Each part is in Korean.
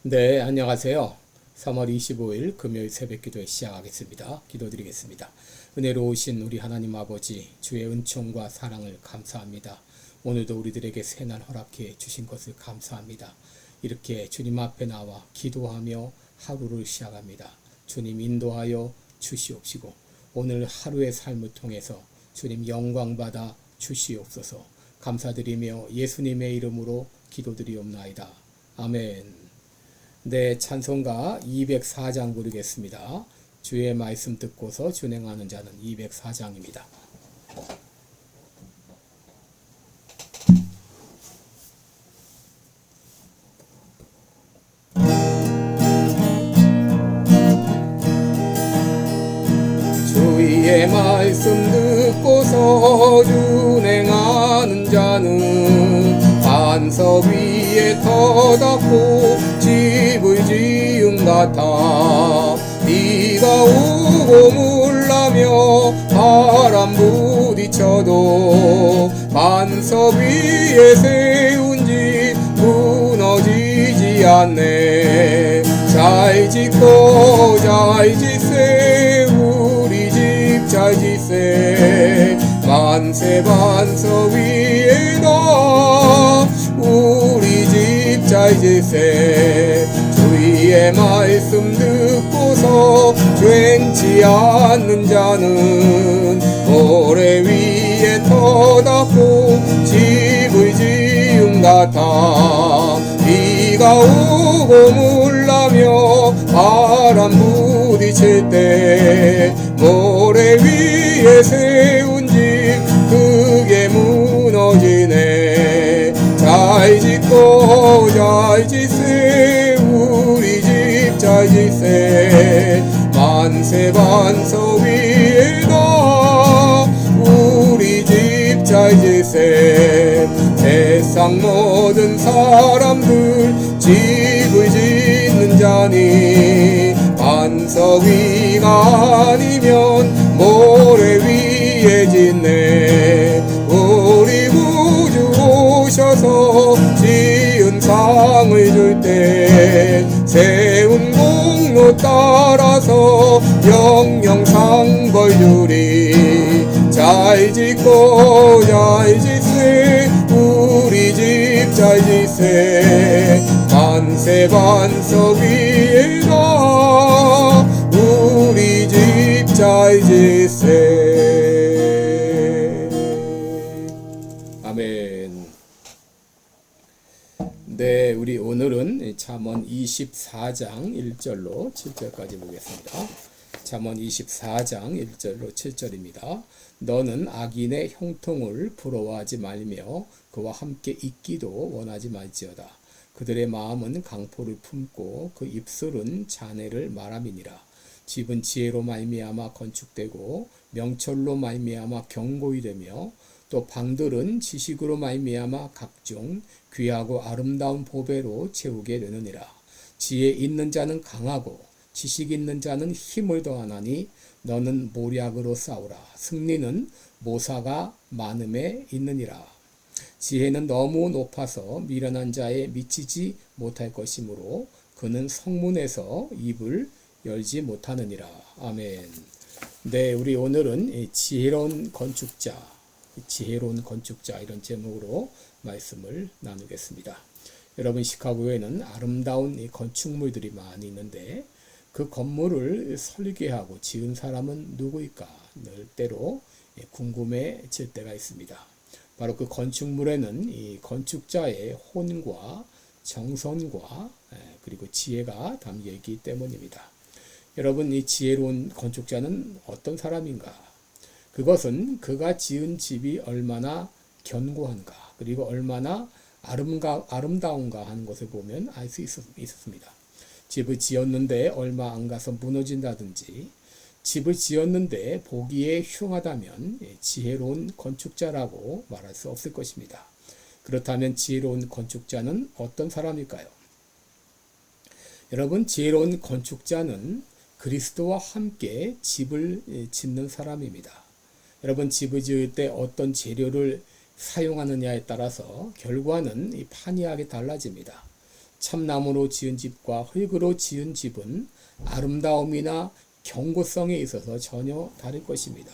네, 안녕하세요. 3월 25일 금요일 새벽기도에 시작하겠습니다. 기도드리겠습니다. 은혜로우신 우리 하나님 아버지, 주의 은총과 사랑을 감사합니다. 오늘도 우리들에게 새날 허락해 주신 것을 감사합니다. 이렇게 주님 앞에 나와 기도하며 하루를 시작합니다. 주님 인도하여 주시옵시고 오늘 하루의 삶을 통해서 주님 영광받아 주시옵소서. 감사드리며 예수님의 이름으로 기도드리옵나이다. 아멘. 네, 찬송가 204장 부르겠습니다. 주의 말씀 듣고서 준행하는 자는 204장입니다. 주의 말씀 듣고서 준행하는 자는 반석 위에 터닫고 집을 지은 같아. 비가 오고 물나며 바람 부딪혀도 반석 위에 세운 집 무너지지 않네. 잘 짓고 잘 짓세 우리 집 잘 짓세. 만세 반석 위에다 우리 집 잘 짓세. 주의 말씀 듣고서 죄치 않는 자는 모래 위에 터닫고 집을 지은 같아. 비가 오고 물나며 바람 부딪힐 때 모래 위에 세운 집 크게 무너지네. 잘 짓고 잘 짓세 우리 집 잘 짓세. 만세 반석 위에다 우리 집 잘 짓세. 세상 모든 사람들 집을 짓는 자니 반석 위가 아니면 모래 위에 짓네. 우리 구주 오셔서 지은 상을 줄 때 세운 공로 따라서 영영 벌 주리. 잘 짓고 잘 짓세 우리 집 잘 짓세. 만세 반석 위에다 우리 집 잘 짓세. 아멘. 네, 우리 오늘은 잠언 24장 1절로 7절까지 보겠습니다. 잠언 24장 1절로 7절입니다. 너는 악인의 형통을 부러워하지 말며 그와 함께 있기도 원하지 말지어다. 그들의 마음은 강포를 품고 그 입술은 잔해를 말함이니라. 집은 지혜로 말미암아 건축되고 명철로 말미암아 견고히 되며 또 방들은 지식으로 말미암아 각종 귀하고 아름다운 보배로 채우게 되느니라. 지혜 있는 자는 강하고 지식 있는 자는 힘을 더하나니 너는 모략으로 싸우라. 승리는 모사가 많음에 있느니라. 지혜는 너무 높아서 미련한 자에 미치지 못할 것이므로 그는 성문에서 입을 열지 못하느니라. 아멘. 네, 우리 오늘은 지혜로운 건축자 이런 제목으로 말씀을 나누겠습니다. 여러분, 시카고에는 아름다운 이 건축물들이 많이 있는데 그 건물을 설계하고 지은 사람은 누구일까? 늘 때로 궁금해질 때가 있습니다. 바로 그 건축물에는 이 건축자의 혼과 정성과 그리고 지혜가 담겨 있기 때문입니다. 여러분, 이 지혜로운 건축자는 어떤 사람인가? 그것은 그가 지은 집이 얼마나 견고한가, 그리고 얼마나 아름다운가 하는 것을 보면 알 수 있었습니다. 집을 지었는데 얼마 안 가서 무너진다든지, 집을 지었는데 보기에 흉하다면 지혜로운 건축자라고 말할 수 없을 것입니다. 그렇다면 지혜로운 건축자는 어떤 사람일까요? 여러분, 지혜로운 건축자는 그리스도와 함께 집을 짓는 사람입니다. 여러분, 집을 지을 때 어떤 재료를 사용하느냐에 따라서 결과는 판이하게 달라집니다. 참나무로 지은 집과 흙으로 지은 집은 아름다움이나 견고성에 있어서 전혀 다를 것입니다.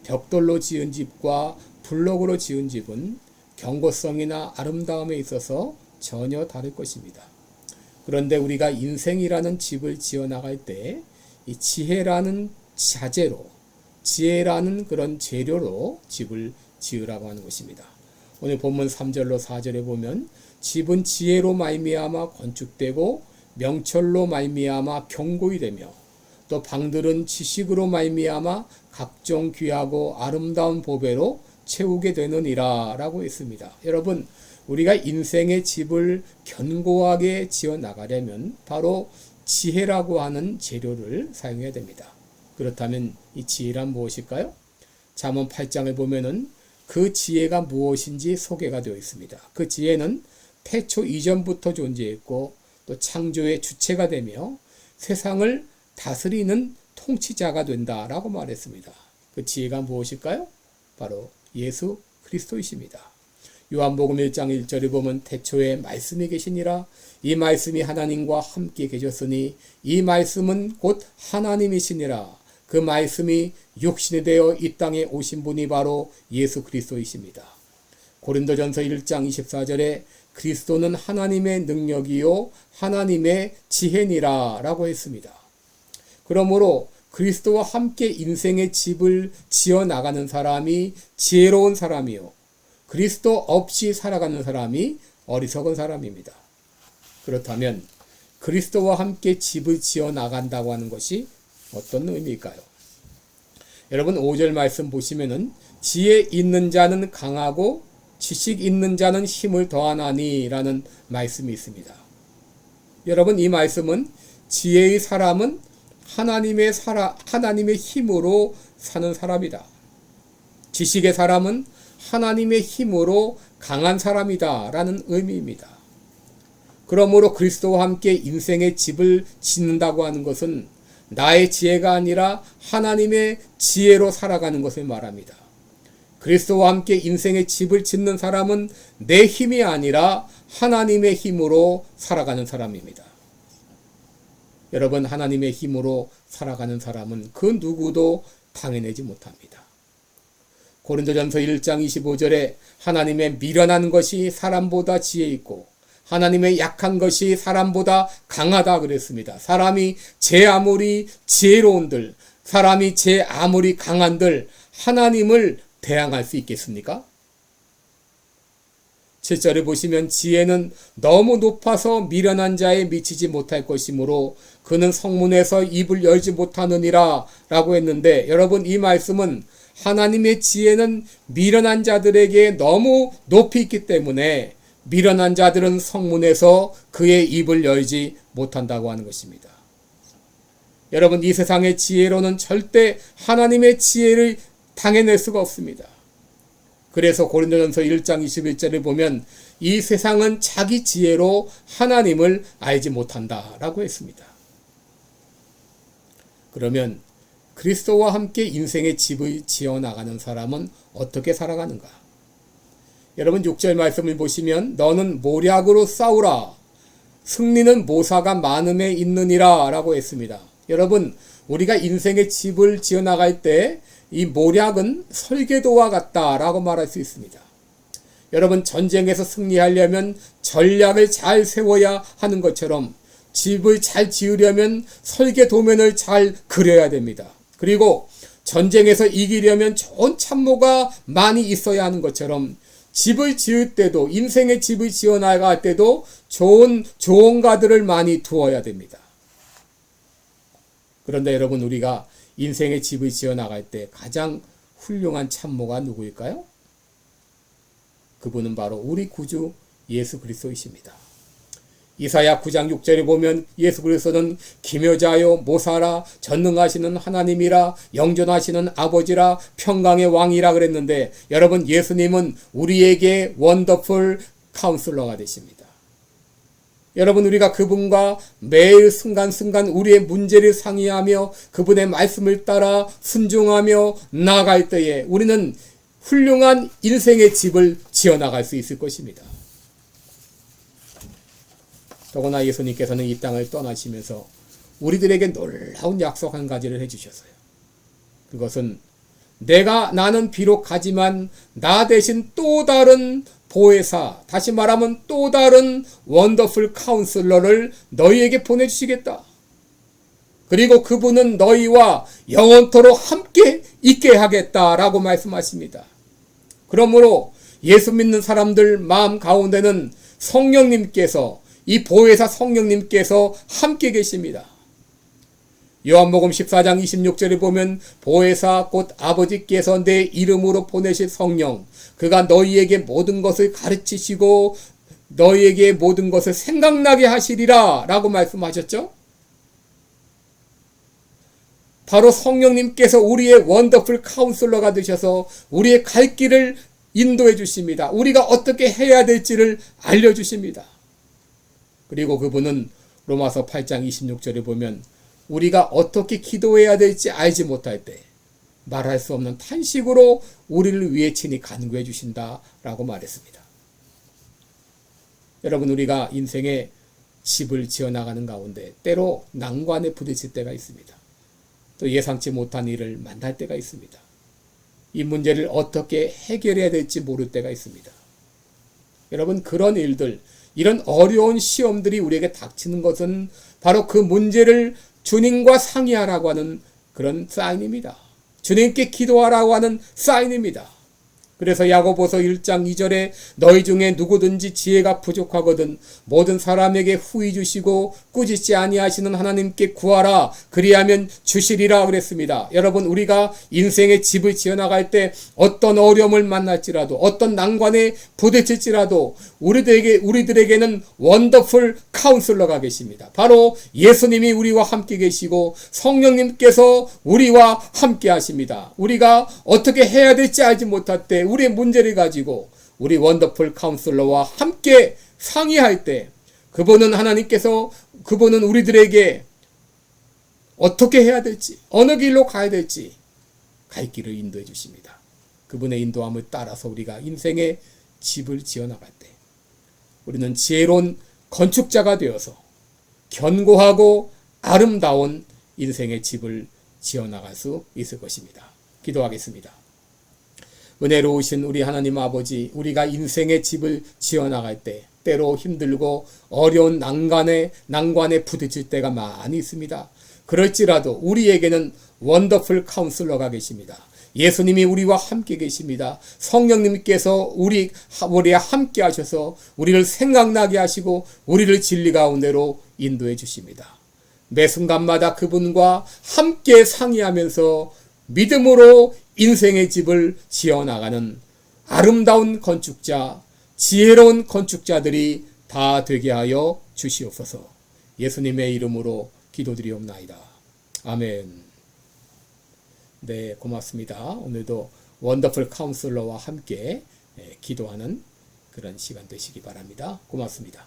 벽돌로 지은 집과 블록으로 지은 집은 견고성이나 아름다움에 있어서 전혀 다를 것입니다. 그런데 우리가 인생이라는 집을 지어 나갈 때 이 지혜라는 자재로, 지혜라는 그런 재료로 집을 지으라고 하는 것입니다. 오늘 본문 3절로 4절에 보면 집은 지혜로 말미암아 건축되고 명철로 말미암아 견고히 되며 또 방들은 지식으로 말미암아 각종 귀하고 아름다운 보배로 채우게 되느니라 라고 했습니다. 여러분, 우리가 인생의 집을 견고하게 지어 나가려면 바로 지혜라고 하는 재료를 사용해야 됩니다. 그렇다면 이 지혜란 무엇일까요? 잠언 8장을 보면은 그 지혜가 무엇인지 소개가 되어 있습니다. 그 지혜는 태초 이전부터 존재했고 또 창조의 주체가 되며 세상을 다스리는 통치자가 된다라고 말했습니다. 그 지혜가 무엇일까요? 바로 예수 그리스도이십니다. 요한복음 1장 1절에 보면 태초에 말씀이 계시니라 이 말씀이 하나님과 함께 계셨으니 이 말씀은 곧 하나님이시니라 그 말씀이 육신이 되어 이 땅에 오신 분이 바로 예수 그리스도이십니다. 고린도전서 1장 24절에 그리스도는 하나님의 능력이요 하나님의 지혜니라 라고 했습니다. 그러므로 그리스도와 함께 인생의 집을 지어 나가는 사람이 지혜로운 사람이요 그리스도 없이 살아가는 사람이 어리석은 사람입니다. 그렇다면 그리스도와 함께 집을 지어 나간다고 하는 것이 어떤 의미일까요? 여러분 5절 말씀 보시면은 지혜 있는 자는 강하고 지식 있는 자는 힘을 더하나니 라는 말씀이 있습니다. 여러분 이 말씀은 지혜의 사람은 하나님의 힘으로 사는 사람이다. 지식의 사람은 하나님의 힘으로 강한 사람이다 라는 의미입니다. 그러므로 그리스도와 함께 인생의 집을 짓는다고 하는 것은 나의 지혜가 아니라 하나님의 지혜로 살아가는 것을 말합니다. 그리스도와 함께 인생의 집을 짓는 사람은 내 힘이 아니라 하나님의 힘으로 살아가는 사람입니다. 여러분 하나님의 힘으로 살아가는 사람은 그 누구도 당해내지 못합니다. 고린도전서 1장 25절에 하나님의 미련한 것이 사람보다 지혜 있고 하나님의 약한 것이 사람보다 강하다 그랬습니다. 사람이 제 아무리 지혜로운들, 사람이 제 아무리 강한들 하나님을 대항할 수 있겠습니까? 7절에 보시면 지혜는 너무 높아서 미련한 자에 미치지 못할 것이므로 그는 성문에서 입을 열지 못하느니라 라고 했는데 여러분 이 말씀은 하나님의 지혜는 미련한 자들에게 너무 높이 있기 때문에 미련한 자들은 성문에서 그의 입을 열지 못한다고 하는 것입니다. 여러분 이 세상의 지혜로는 절대 하나님의 지혜를 당해낼 수가 없습니다. 그래서 고린도전서 1장 21절에 보면 이 세상은 자기 지혜로 하나님을 알지 못한다라고 했습니다. 그러면 그리스도와 함께 인생의 집을 지어나가는 사람은 어떻게 살아가는가? 여러분 6절 말씀을 보시면 너는 모략으로 싸우라. 승리는 모사가 많음에 있느니라 라고 했습니다. 여러분 우리가 인생의 집을 지어나갈 때 이 모략은 설계도와 같다라고 말할 수 있습니다. 여러분 전쟁에서 승리하려면 전략을 잘 세워야 하는 것처럼 집을 잘 지으려면 설계도면을 잘 그려야 됩니다. 그리고 전쟁에서 이기려면 좋은 참모가 많이 있어야 하는 것처럼 집을 지을 때도 인생의 집을 지어나갈 때도 좋은 조언가들을 많이 두어야 됩니다. 그런데 여러분 우리가 인생의 집을 지어나갈 때 가장 훌륭한 참모가 누구일까요? 그분은 바로 우리 구주 예수 그리스도이십니다. 이사야 9장 6절에 보면 예수 그리스도는 기묘자요 모사라 전능하시는 하나님이라 영존하시는 아버지라 평강의 왕이라 그랬는데 여러분 예수님은 우리에게 원더풀 카운슬러가 되십니다. 여러분 우리가 그분과 매일 순간순간 우리의 문제를 상의하며 그분의 말씀을 따라 순종하며 나아갈 때에 우리는 훌륭한 인생의 집을 지어나갈 수 있을 것입니다. 더구나 예수님께서는 이 땅을 떠나시면서 우리들에게 놀라운 약속 한 가지를 해주셨어요. 그것은 나는 비록 가지만 나 대신 또 다른 보혜사, 다시 말하면 또 다른 원더풀 카운슬러를 너희에게 보내주시겠다. 그리고 그분은 너희와 영원토록 함께 있게 하겠다라고 말씀하십니다. 그러므로 예수 믿는 사람들 마음 가운데는 성령님께서, 이 보혜사 성령님께서 함께 계십니다. 요한복음 14장 26절에 보면 보혜사 곧 아버지께서 내 이름으로 보내실 성령, 그가 너희에게 모든 것을 가르치시고 너희에게 모든 것을 생각나게 하시리라 라고 말씀하셨죠. 바로 성령님께서 우리의 원더풀 카운슬러가 되셔서 우리의 갈 길을 인도해 주십니다. 우리가 어떻게 해야 될지를 알려주십니다. 그리고 그분은 로마서 8장 26절에 보면 우리가 어떻게 기도해야 될지 알지 못할 때 말할 수 없는 탄식으로 우리를 위해 친히 간구해 주신다라고 말했습니다. 여러분, 우리가 인생에 집을 지어나가는 가운데 때로 난관에 부딪힐 때가 있습니다. 또 예상치 못한 일을 만날 때가 있습니다. 이 문제를 어떻게 해결해야 될지 모를 때가 있습니다. 여러분, 그런 일들, 이런 어려운 시험들이 우리에게 닥치는 것은 바로 그 문제를 주님과 상의하라고 하는 그런 사인입니다. 주님께 기도하라고 하는 사인입니다. 그래서 야고보서 1장 2절에 너희 중에 누구든지 지혜가 부족하거든 모든 사람에게 후히 주시고 꾸짖지 아니하시는 하나님께 구하라 그리하면 주시리라 그랬습니다. 여러분, 우리가 인생의 집을 지어나갈 때 어떤 어려움을 만날지라도 어떤 난관에 부딪힐지라도 우리들에게는 원더풀 카운슬러가 계십니다. 바로 예수님이 우리와 함께 계시고 성령님께서 우리와 함께 하십니다. 우리가 어떻게 해야 될지 알지 못할 때 우리의 문제를 가지고 우리 원더풀 카운슬러와 함께 상의할 때 그분은 우리들에게 어떻게 해야 될지, 어느 길로 가야 될지 갈 길을 인도해 주십니다. 그분의 인도함을 따라서 우리가 인생의 집을 지어나갈 때 우리는 지혜로운 건축자가 되어서 견고하고 아름다운 인생의 집을 지어나갈 수 있을 것입니다. 기도하겠습니다. 은혜로우신 우리 하나님 아버지, 우리가 인생의 집을 지어나갈 때 때로 힘들고 어려운 난관에 부딪힐 때가 많이 있습니다. 그럴지라도 우리에게는 원더풀 카운슬러가 계십니다. 예수님이 우리와 함께 계십니다. 성령님께서 우리와 함께 하셔서 우리를 생각나게 하시고 우리를 진리 가운데로 인도해 주십니다. 매 순간마다 그분과 함께 상의하면서 믿음으로 인생의 집을 지어나가는 아름다운 건축자, 지혜로운 건축자들이 다 되게 하여 주시옵소서. 예수님의 이름으로 기도드리옵나이다. 아멘. 네, 고맙습니다. 오늘도 원더풀 카운슬러와 함께 기도하는 그런 시간 되시기 바랍니다. 고맙습니다.